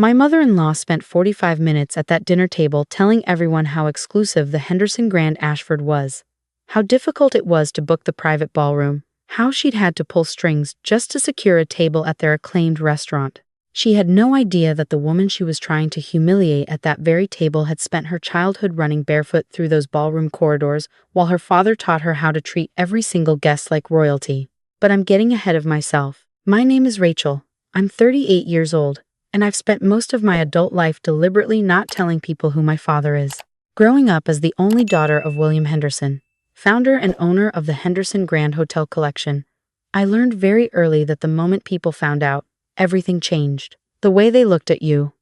My mother-in-law spent 45 minutes at that dinner table telling everyone how exclusive the Henderson Grand Ashford was, how difficult it was to book the private ballroom, how she'd had to pull strings just to secure a table at their acclaimed restaurant. She had no idea that the woman she was trying to humiliate at that very table had spent her childhood running barefoot through those ballroom corridors while her father taught her how to treat every single guest like royalty. But I'm getting ahead of myself. My name is Rachel. I'm 38 years old, and I've spent most of my adult life deliberately not telling people who my father is. Growing up as the only daughter of William Henderson, founder and owner of the Henderson Grand Hotel Collection, I learned very early that the moment people found out, everything changed. The way they looked at you,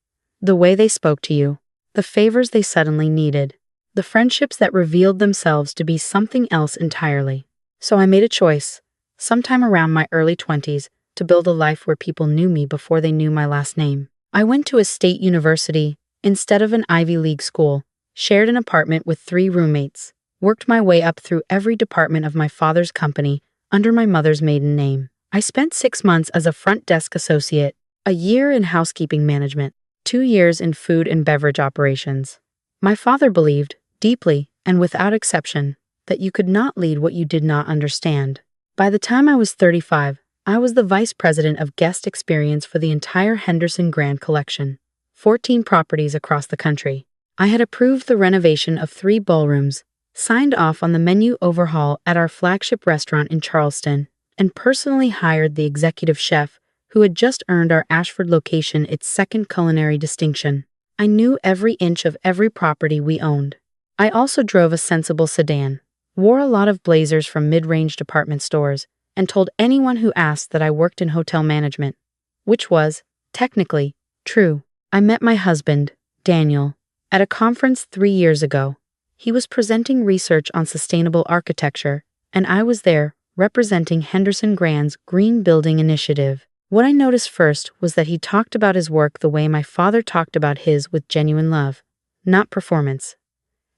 the way they spoke to you, the favors they suddenly needed, the friendships that revealed themselves to be something else entirely. So I made a choice, sometime around my early 20s, to build a life where people knew me before they knew my last name. I went to a state university instead of an Ivy League school, shared an apartment with 3 roommates, worked my way up through every department of my father's company under my mother's maiden name. I spent 6 months as a front desk associate, a year in housekeeping management, 2 years in food and beverage operations. My father believed, deeply and without exception, that you could not lead what you did not understand. By the time I was 35, I was the vice president of guest experience for the entire Henderson Grand Collection, 14 properties across the country. I had approved the renovation of 3 ballrooms, signed off on the menu overhaul at our flagship restaurant in Charleston, and personally hired the executive chef who had just earned our Ashford location its 2nd culinary distinction. I knew every inch of every property we owned. I also drove a sensible sedan, wore a lot of blazers from mid-range department stores, and told anyone who asked that I worked in hotel management, which was, technically, true. I met my husband, Daniel, at a conference 3 years ago. He was presenting research on sustainable architecture, and I was there, representing Henderson Grand's Green Building Initiative. What I noticed first was that he talked about his work the way my father talked about his, with genuine love, not performance.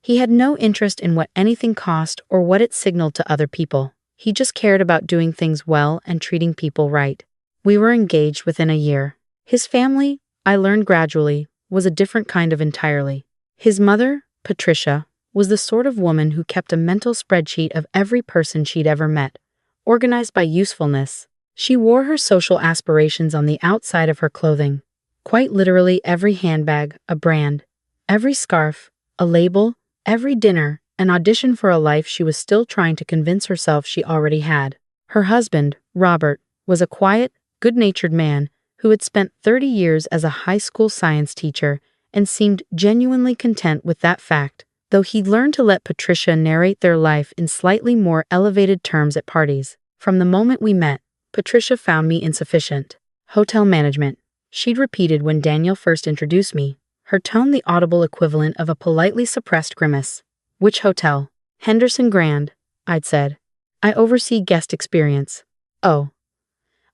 He had no interest in what anything cost or what it signaled to other people. He just cared about doing things well and treating people right. We were engaged within a year. His family, I learned gradually, was a different kind of entirely. His mother, Patricia, was the sort of woman who kept a mental spreadsheet of every person she'd ever met, organized by usefulness. She wore her social aspirations on the outside of her clothing. Quite literally every handbag, a brand, every scarf, a label, every dinner, an audition for a life she was still trying to convince herself she already had. Her husband, Robert, was a quiet, good-natured man who had spent 30 years as a high school science teacher and seemed genuinely content with that fact, though he'd learned to let Patricia narrate their life in slightly more elevated terms at parties. From the moment we met, Patricia found me insufficient. Hotel management, she'd repeated when Daniel first introduced me, her tone the audible equivalent of a politely suppressed grimace. Which hotel? Henderson Grand, I'd said. I oversee guest experience. Oh.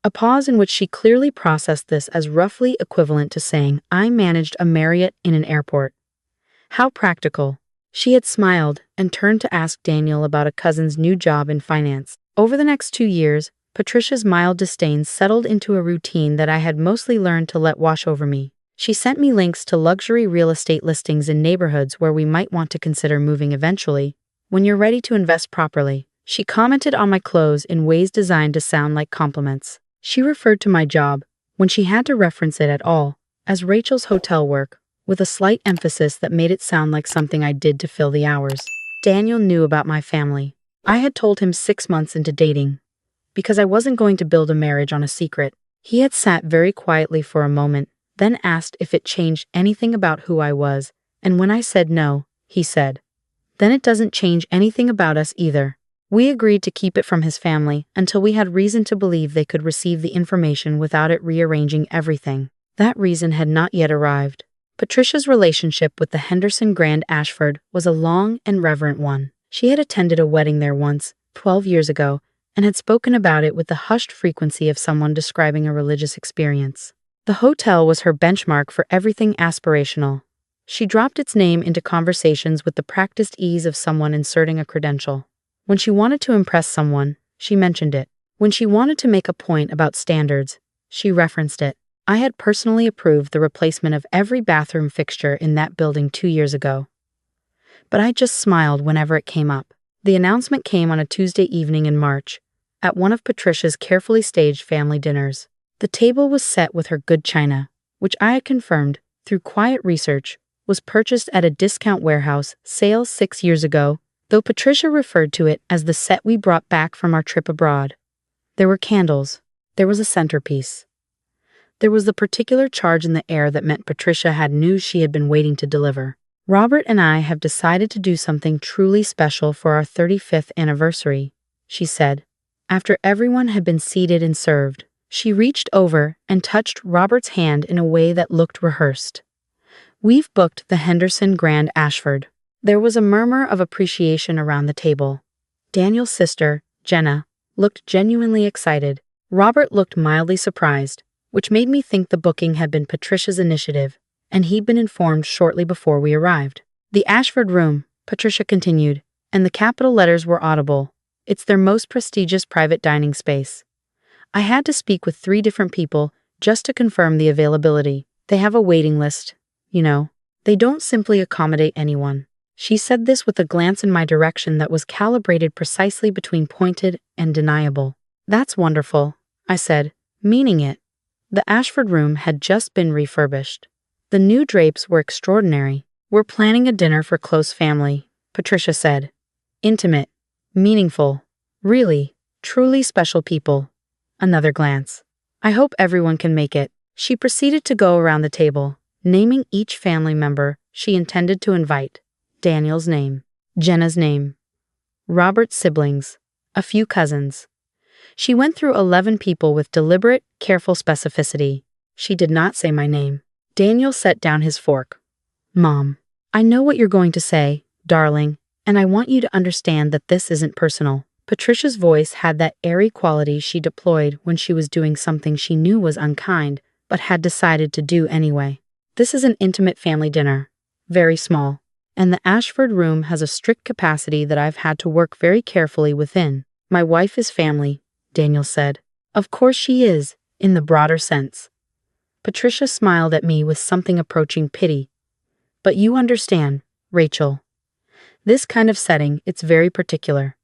A pause in which she clearly processed this as roughly equivalent to saying I managed a Marriott in an airport. How practical. She had smiled and turned to ask Daniel about a cousin's new job in finance. Over the next 2 years, Patricia's mild disdain settled into a routine that I had mostly learned to let wash over me. She sent me links to luxury real estate listings in neighborhoods where we might want to consider moving eventually, when you're ready to invest properly. She commented on my clothes in ways designed to sound like compliments. She referred to my job, when she had to reference it at all, as Rachel's hotel work, with a slight emphasis that made it sound like something I did to fill the hours. Daniel knew about my family. I had told him 6 months into dating, because I wasn't going to build a marriage on a secret. He had sat very quietly for a moment, then asked if it changed anything about who I was, and when I said no, he said, "Then it doesn't change anything about us either." We agreed to keep it from his family until we had reason to believe they could receive the information without it rearranging everything. That reason had not yet arrived. Patricia's relationship with the Henderson Grand Ashford was a long and reverent one. She had attended a wedding there once, 12 years ago, and had spoken about it with the hushed frequency of someone describing a religious experience. The hotel was her benchmark for everything aspirational. She dropped its name into conversations with the practiced ease of someone inserting a credential. When she wanted to impress someone, she mentioned it. When she wanted to make a point about standards, she referenced it. I had personally approved the replacement of every bathroom fixture in that building 2 years ago. But I just smiled whenever it came up. The announcement came on a Tuesday evening in March, at one of Patricia's carefully staged family dinners. The table was set with her good china, which I had confirmed, through quiet research, was purchased at a discount warehouse sale 6 years ago, though Patricia referred to it as the set we brought back from our trip abroad. There were candles. There was a centerpiece. There was the particular charge in the air that meant Patricia had news she had been waiting to deliver. Robert and I have decided to do something truly special for our 35th anniversary, she said. After everyone had been seated and served, she reached over and touched Robert's hand in a way that looked rehearsed. We've booked the Henderson Grand Ashford. There was a murmur of appreciation around the table. Daniel's sister, Jenna, looked genuinely excited. Robert looked mildly surprised, which made me think the booking had been Patricia's initiative, and he'd been informed shortly before we arrived. The Ashford Room, Patricia continued, and the capital letters were audible. It's their most prestigious private dining space. I had to speak with 3 different people just to confirm the availability. They have a waiting list, you know. They don't simply accommodate anyone. She said this with a glance in my direction that was calibrated precisely between pointed and deniable. That's wonderful, I said, meaning it. The Ashford Room had just been refurbished. The new drapes were extraordinary. We're planning a dinner for close family, Patricia said. Intimate, meaningful, really, truly special people. Another glance. I hope everyone can make it. She proceeded to go around the table, naming each family member she intended to invite. Daniel's name, Jenna's name, Robert's siblings, a few cousins. She went through 11 people with deliberate, careful specificity. She did not say my name. Daniel set down his fork. Mom, I know what you're going to say, darling, and I want you to understand that this isn't personal. Patricia's voice had that airy quality she deployed when she was doing something she knew was unkind, but had decided to do anyway. This is an intimate family dinner, very small, and the Ashford Room has a strict capacity that I've had to work very carefully within. My wife is family, Daniel said. Of course she is, in the broader sense. Patricia smiled at me with something approaching pity. But you understand, Rachel. This kind of setting, it's very particular.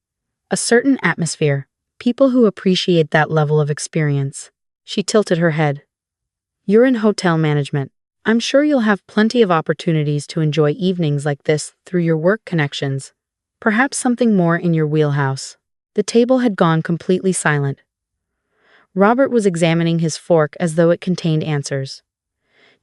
A certain atmosphere, people who appreciate that level of experience. She tilted her head. You're in hotel management. I'm sure you'll have plenty of opportunities to enjoy evenings like this through your work connections. Perhaps something more in your wheelhouse. The table had gone completely silent. Robert was examining his fork as though it contained answers.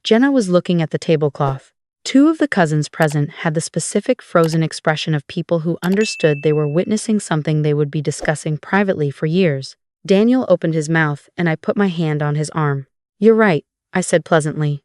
Jenna was looking at the tablecloth. 2 of the cousins present had the specific frozen expression of people who understood they were witnessing something they would be discussing privately for years. Daniel opened his mouth, and I put my hand on his arm. You're right, I said pleasantly.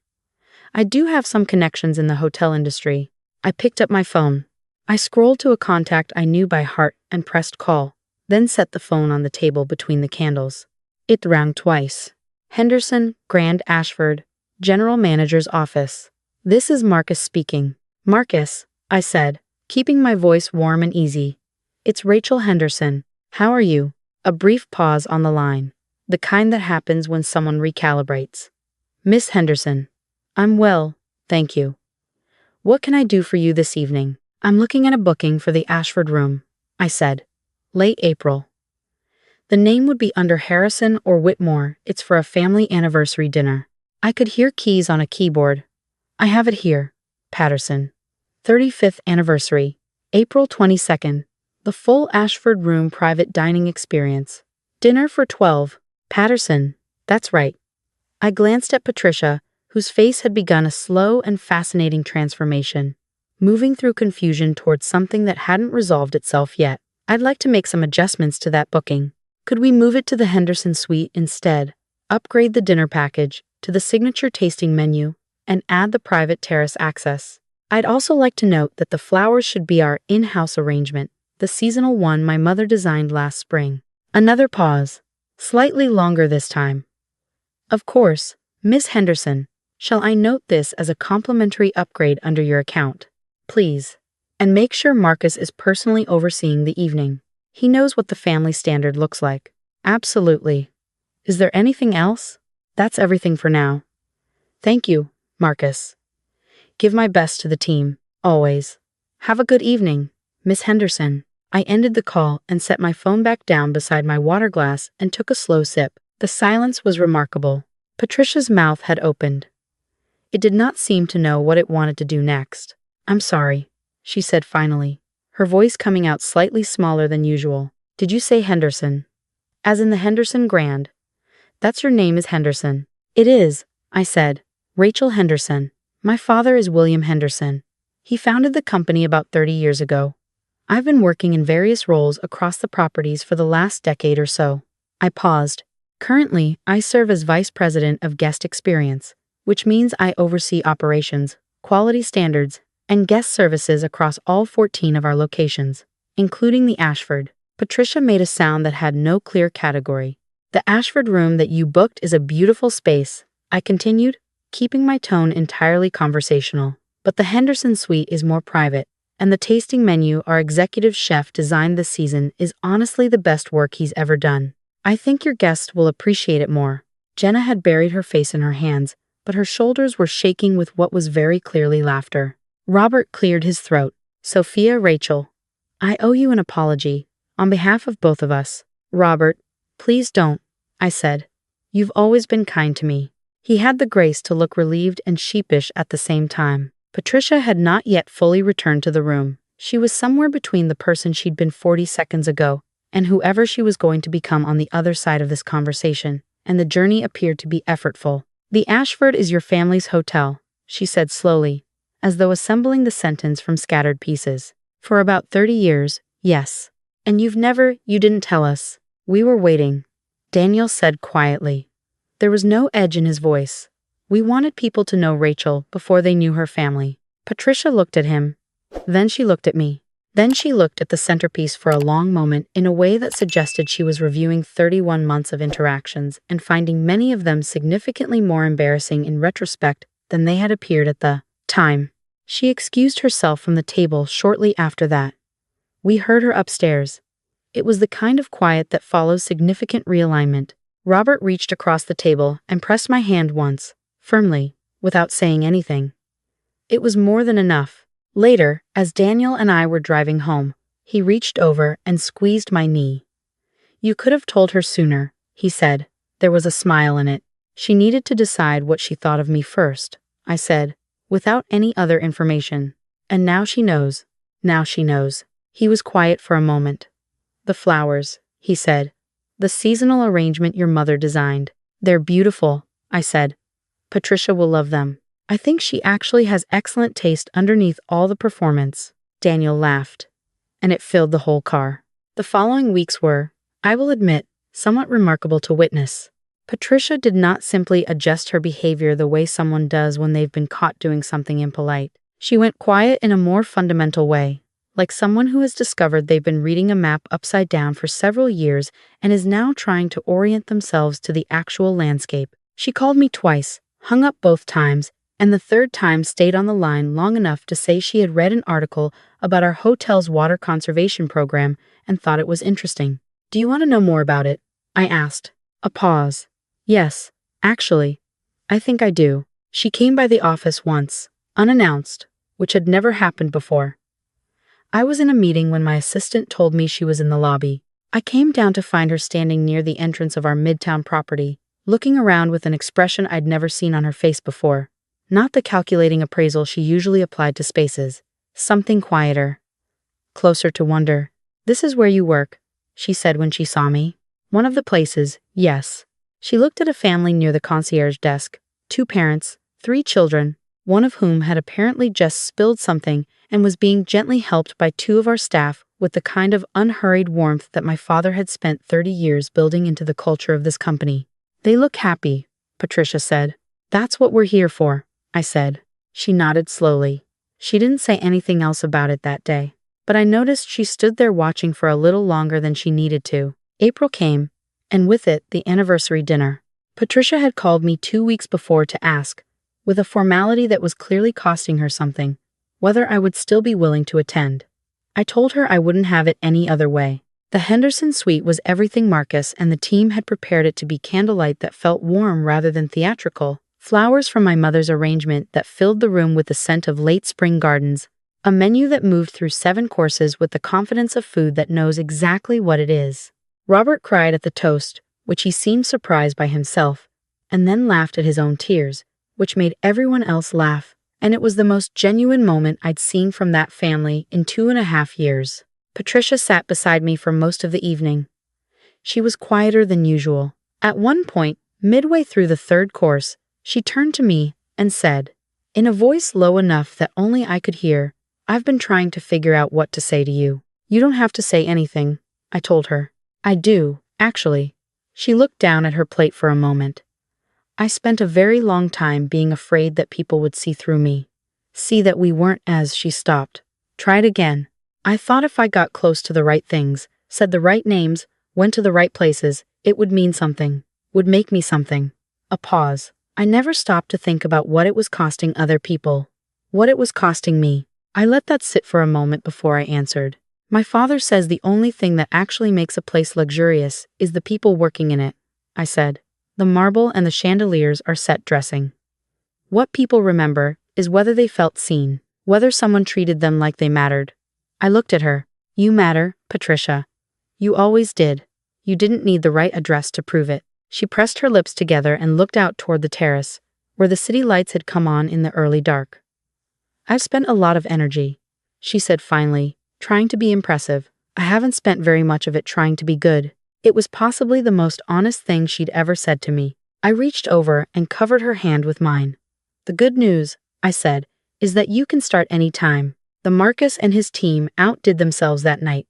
I do have some connections in the hotel industry. I picked up my phone. I scrolled to a contact I knew by heart and pressed call, then set the phone on the table between the candles. It rang twice. Henderson, Grand Ashford, General Manager's office. This is Marcus speaking. Marcus, I said, keeping my voice warm and easy. It's Rachel Henderson. How are you? A brief pause on the line, the kind that happens when someone recalibrates. Miss Henderson. I'm well, thank you. What can I do for you this evening? I'm looking at a booking for the Ashford Room, I said. Late April. The name would be under Harrison or Whitmore. It's for a family anniversary dinner. I could hear keys on a keyboard. I have it here. Patterson. 35th anniversary. April 22nd. The full Ashford Room private dining experience. Dinner for 12. Patterson. That's right. I glanced at Patricia, whose face had begun a slow and fascinating transformation, moving through confusion towards something that hadn't resolved itself yet. I'd like to make some adjustments to that booking. Could we move it to the Henderson Suite instead? Upgrade the dinner package to the signature tasting menu and add the private terrace access. I'd also like to note that the flowers should be our in-house arrangement, the seasonal one my mother designed last spring. Another pause, slightly longer this time. Of course, Miss Henderson, shall I note this as a complimentary upgrade under your account? Please. And make sure Marcus is personally overseeing the evening. He knows what the family standard looks like. Absolutely. Is there anything else? That's everything for now. Thank you, Marcus. Give my best to the team, always. Have a good evening, Miss Henderson. I ended the call and set my phone back down beside my water glass and took a slow sip. The silence was remarkable. Patricia's mouth had opened. It did not seem to know what it wanted to do next. I'm sorry, she said finally, her voice coming out slightly smaller than usual. Did you say Henderson? As in the Henderson Grand? That's your name is Henderson. It is, I said. Rachel Henderson. My father is William Henderson. He founded the company about 30 years ago. I've been working in various roles across the properties for the last decade or so. I paused. Currently, I serve as Vice President of Guest Experience, which means I oversee operations, quality standards, and guest services across all 14 of our locations, including the Ashford. Patricia made a sound that had no clear category. The Ashford room that you booked is a beautiful space, I continued, keeping my tone entirely conversational. But the Henderson suite is more private, and the tasting menu our executive chef designed this season is honestly the best work he's ever done. I think your guests will appreciate it more. Jenna had buried her face in her hands, but her shoulders were shaking with what was very clearly laughter. Robert cleared his throat. Sophia, Rachel, I owe you an apology, on behalf of both of us. Robert, please don't, I said. You've always been kind to me. He had the grace to look relieved and sheepish at the same time. Patricia had not yet fully returned to the room. She was somewhere between the person she'd been 40 seconds ago and whoever she was going to become on the other side of this conversation, and the journey appeared to be effortful. The Ashford is your family's hotel, she said slowly, as though assembling the sentence from scattered pieces. For about 30 years, yes. And you didn't tell us. We were waiting, Daniel said quietly. There was no edge in his voice. We wanted people to know Rachel before they knew her family. Patricia looked at him. Then she looked at me. Then she looked at the centerpiece for a long moment in a way that suggested she was reviewing 31 months of interactions and finding many of them significantly more embarrassing in retrospect than they had appeared at the time. She excused herself from the table shortly after that. We heard her upstairs. It was the kind of quiet that follows significant realignment. Robert reached across the table and pressed my hand once, firmly, without saying anything. It was more than enough. Later, as Daniel and I were driving home, he reached over and squeezed my knee. You could have told her sooner, he said. There was a smile in it. She needed to decide what she thought of me first, I said, without any other information. And now she knows. Now she knows. He was quiet for a moment. The flowers, he said. The seasonal arrangement your mother designed. They're beautiful, I said. Patricia will love them. I think she actually has excellent taste underneath all the performance. Daniel laughed, and it filled the whole car. The following weeks were, I will admit, somewhat remarkable to witness. Patricia did not simply adjust her behavior the way someone does when they've been caught doing something impolite. She went quiet in a more fundamental way, like someone who has discovered they've been reading a map upside down for several years and is now trying to orient themselves to the actual landscape. She called me twice, hung up both times, and the third time stayed on the line long enough to say she had read an article about our hotel's water conservation program and thought it was interesting. Do you want to know more about it? I asked. A pause. Yes, actually. I think I do. She came by the office once, unannounced, which had never happened before. I was in a meeting when my assistant told me she was in the lobby. I came down to find her standing near the entrance of our midtown property, looking around with an expression I'd never seen on her face before. Not the calculating appraisal she usually applied to spaces. Something quieter. Closer to wonder. This is where you work, she said when she saw me. One of the places, yes. She looked at a family near the concierge desk. 2 parents, 3 children, one of whom had apparently just spilled something and was being gently helped by 2 of our staff with the kind of unhurried warmth that my father had spent 30 years building into the culture of this company. They look happy, Patricia said. That's what we're here for, I said. She nodded slowly. She didn't say anything else about it that day, but I noticed she stood there watching for a little longer than she needed to. April came, and with it, the anniversary dinner. Patricia had called me 2 weeks before to ask, with a formality that was clearly costing her something, whether I would still be willing to attend. I told her I wouldn't have it any other way. The Henderson suite was everything Marcus and the team had prepared it to be candlelight that felt warm rather than theatrical, flowers from my mother's arrangement that filled the room with the scent of late spring gardens, a menu that moved through 7 courses with the confidence of food that knows exactly what it is. Robert cried at the toast, which he seemed surprised by himself, and then laughed at his own tears, which made everyone else laugh, and it was the most genuine moment I'd seen from that family in 2.5 years. Patricia sat beside me for most of the evening. She was quieter than usual. At one point, midway through the 3rd course, she turned to me and said, in a voice low enough that only I could hear, "I've been trying to figure out what to say to you." "You don't have to say anything," I told her. "I do, actually." She looked down at her plate for a moment. "I spent a very long time being afraid that people would see through me. See that we weren't as." She stopped. "Tried again. I thought if I got close to the right things, said the right names, went to the right places, it would mean something, would make me something." A pause. I never stopped to think about what it was costing other people, what it was costing me. I let that sit for a moment before I answered. "My father says the only thing that actually makes a place luxurious is the people working in it," I said. "The marble and the chandeliers are set dressing. What people remember is whether they felt seen, whether someone treated them like they mattered." I looked at her. "You matter, Patricia. You always did. You didn't need the right address to prove it." She pressed her lips together and looked out toward the terrace, where the city lights had come on in the early dark. "I've spent a lot of energy," she said finally, trying to be impressive. "I haven't spent very much of it trying to be good." It was possibly the most honest thing she'd ever said to me. I reached over and covered her hand with mine. "The good news," I said, "is that you can start any time." The Marcus and his team outdid themselves that night.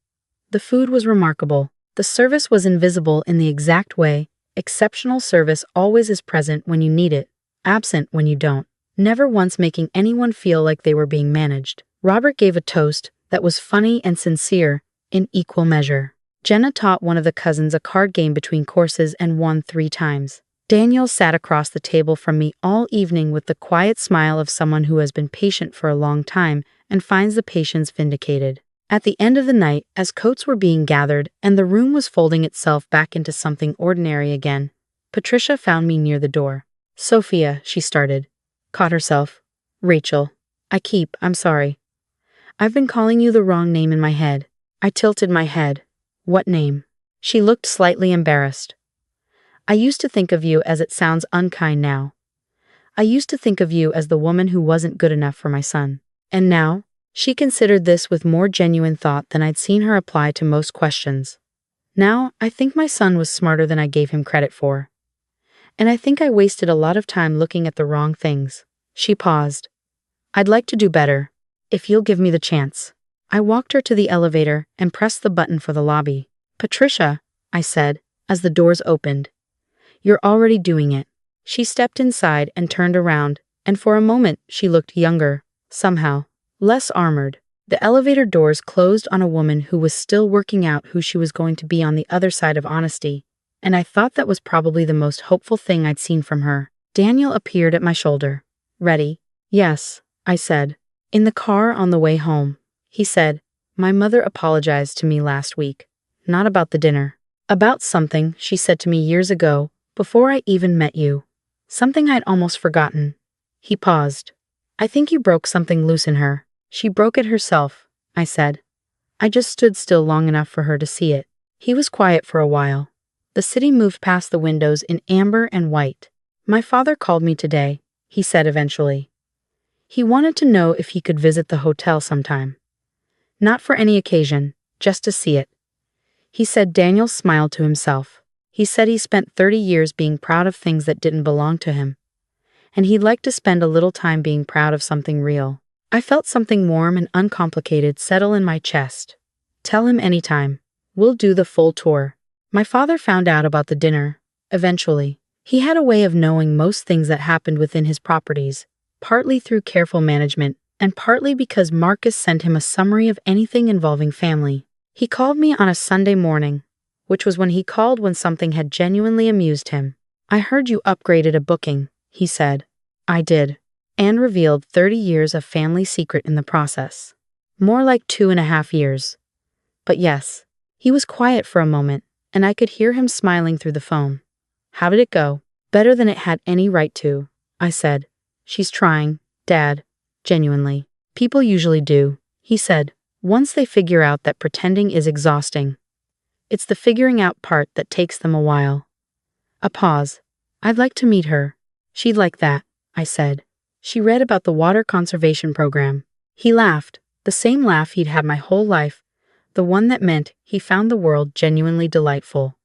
The food was remarkable. The service was invisible in the exact way. Exceptional service always is present when you need it, absent when you don't, never once making anyone feel like they were being managed. Robert gave a toast that was funny and sincere in equal measure. Jenna taught one of the cousins a card game between courses and won 3 times. Daniel sat across the table from me all evening with the quiet smile of someone who has been patient for a long time and finds the patience vindicated. At the end of the night, as coats were being gathered and the room was folding itself back into something ordinary again, Patricia found me near the door. "Sophia," she started. Caught herself. "Rachel. I'm sorry. I've been calling you the wrong name in my head." I tilted my head. "What name?" She looked slightly embarrassed. "I used to think of you as," it sounds unkind now. "I used to think of you as the woman who wasn't good enough for my son. And now?" She considered this with more genuine thought than I'd seen her apply to most questions. "Now, I think my son was smarter than I gave him credit for. And I think I wasted a lot of time looking at the wrong things." She paused. "I'd like to do better, if you'll give me the chance." I walked her to the elevator and pressed the button for the lobby. "Patricia," I said, as the doors opened. "You're already doing it." She stepped inside and turned around, and for a moment she looked younger, somehow. Less armored. The elevator doors closed on a woman who was still working out who she was going to be on the other side of honesty, and I thought that was probably the most hopeful thing I'd seen from her. Daniel appeared at my shoulder. "Ready?" "Yes," I said. "In the car on the way home." He said, "My mother apologized to me last week. Not about the dinner. About something she said to me years ago, before I even met you. Something I'd almost forgotten." He paused. "I think you broke something loose in her." "She broke it herself," I said. I just stood still long enough for her to see it. He was quiet for a while. The city moved past the windows in amber and white. "My father called me today," he said eventually. "He wanted to know if he could visit the hotel sometime. Not for any occasion, just to see it." He said. Daniel smiled to himself. He said he spent 30 years being proud of things that didn't belong to him, and he'd like to spend a little time being proud of something real. I felt something warm and uncomplicated settle in my chest. "Tell him anytime. We'll do the full tour." My father found out about the dinner, eventually. He had a way of knowing most things that happened within his properties, partly through careful management, and partly because Marcus sent him a summary of anything involving family. He called me on a Sunday morning, which was when he called when something had genuinely amused him. "I heard you upgraded a booking," he said. I did. And revealed 30 years of family secret in the process. More like 2.5 years. But yes, He was quiet for a moment, and I could hear him smiling through the phone. How did it go? Better than it had any right to, I said. She's trying, Dad. Genuinely. People usually do, he said, once they figure out that pretending is exhausting. It's the figuring out part that takes them a while. A pause. I'd like to meet her. She'd like that, I said. She read about the water conservation program. He laughed, the same laugh he'd had my whole life, the one that meant he found the world genuinely delightful.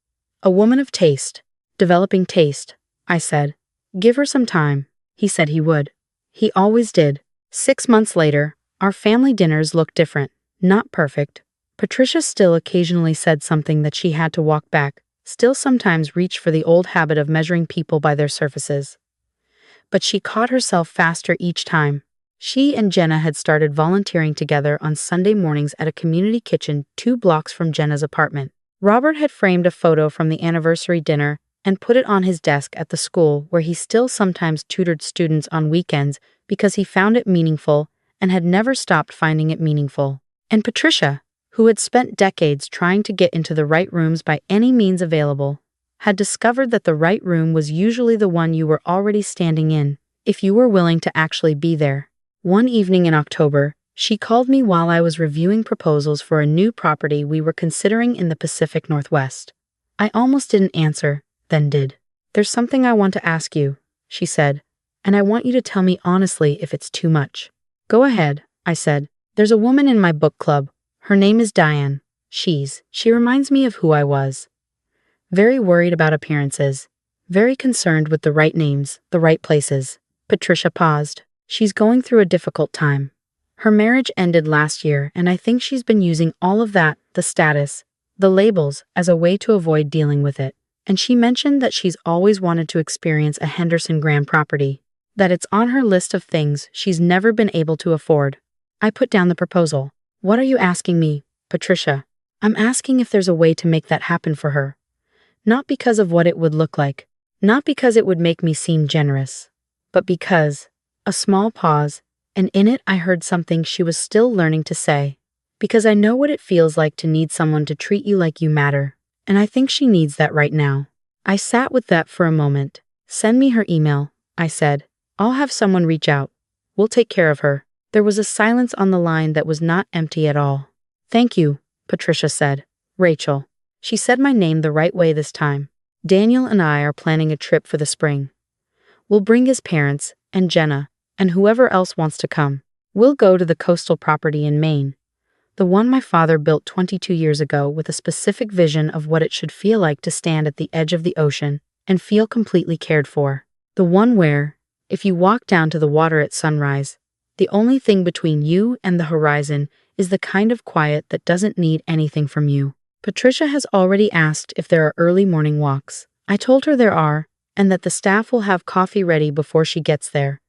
A woman of taste. Developing taste, I said. Give her some time. He said he would. He always did. 6 months later, our family dinners looked different. Not perfect. Patricia still occasionally said something that she had to walk back, still sometimes reached for the old habit of measuring people by their surfaces. But she caught herself faster each time. She and Jenna had started volunteering together on Sunday mornings at a community kitchen 2 blocks from Jenna's apartment. Robert had framed a photo from the anniversary dinner and put it on his desk at the school where he still sometimes tutored students on weekends because he found it meaningful and had never stopped finding it meaningful. And Patricia, who had spent decades trying to get into the right rooms by any means available, had discovered that the right room was usually the one you were already standing in, if you were willing to actually be there. One evening in October, she called me while I was reviewing proposals for a new property we were considering in the Pacific Northwest. I almost didn't answer, then did. There's something I want to ask you, she said, and I want you to tell me honestly if it's too much. Go ahead, I said. There's a woman in my book club. Her name is Diane. She reminds me of who I was. Very worried about appearances. Very concerned with the right names, the right places. Patricia paused. She's going through a difficult time. Her marriage ended last year, and I think she's been using all of that, the status, the labels, as a way to avoid dealing with it. And she mentioned that she's always wanted to experience a Henderson Grand property, that it's on her list of things she's never been able to afford. I put down the proposal. What are you asking me, Patricia? I'm asking if there's a way to make that happen for her. Not because of what it would look like, not because it would make me seem generous, but because, a small pause, and in it I heard something she was still learning to say. Because I know what it feels like to need someone to treat you like you matter, and I think she needs that right now. I sat with that for a moment. Send me her email, I said. I'll have someone reach out. We'll take care of her. There was a silence on the line that was not empty at all. Thank you, Patricia said. Rachel. She said my name the right way this time. Daniel and I are planning a trip for the spring. We'll bring his parents, and Jenna, and whoever else wants to come. We'll go to the coastal property in Maine. The one my father built 22 years ago with a specific vision of what it should feel like to stand at the edge of the ocean and feel completely cared for. The one where, if you walk down to the water at sunrise, the only thing between you and the horizon is the kind of quiet that doesn't need anything from you. Patricia has already asked if there are early morning walks. I told her there are, and that the staff will have coffee ready before she gets there,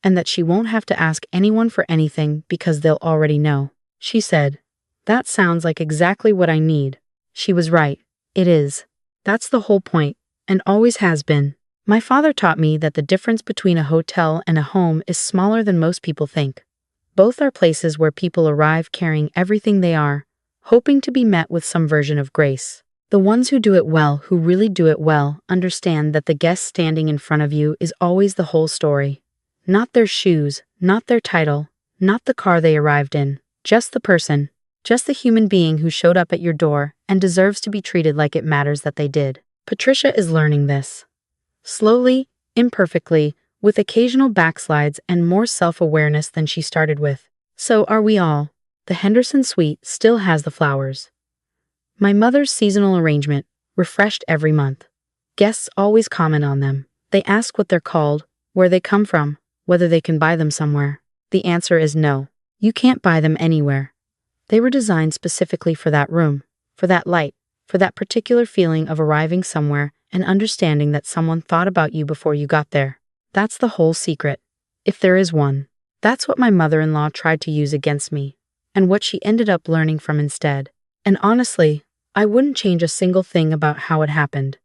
and that she won't have to ask anyone for anything because they'll already know. She said, "That sounds like exactly what I need." She was right. It is. That's the whole point, and always has been. My father taught me that the difference between a hotel and a home is smaller than most people think. Both are places where people arrive carrying everything they are, hoping to be met with some version of grace. The ones who do it well, who really do it well, understand that the guest standing in front of you is always the whole story. Not their shoes, not their title, not the car they arrived in, just the person, just the human being who showed up at your door and deserves to be treated like it matters that they did. Patricia is learning this. Slowly, imperfectly, with occasional backslides and more self-awareness than she started with. So are we all. The Henderson suite still has the flowers. My mother's seasonal arrangement, refreshed every month. Guests always comment on them. They ask what they're called, where they come from, whether they can buy them somewhere. The answer is no. You can't buy them anywhere. They were designed specifically for that room, for that light, for that particular feeling of arriving somewhere and understanding that someone thought about you before you got there. That's the whole secret, if there is one. That's what my mother-in-law tried to use against me, and what she ended up learning from instead. And honestly, I wouldn't change a single thing about how it happened.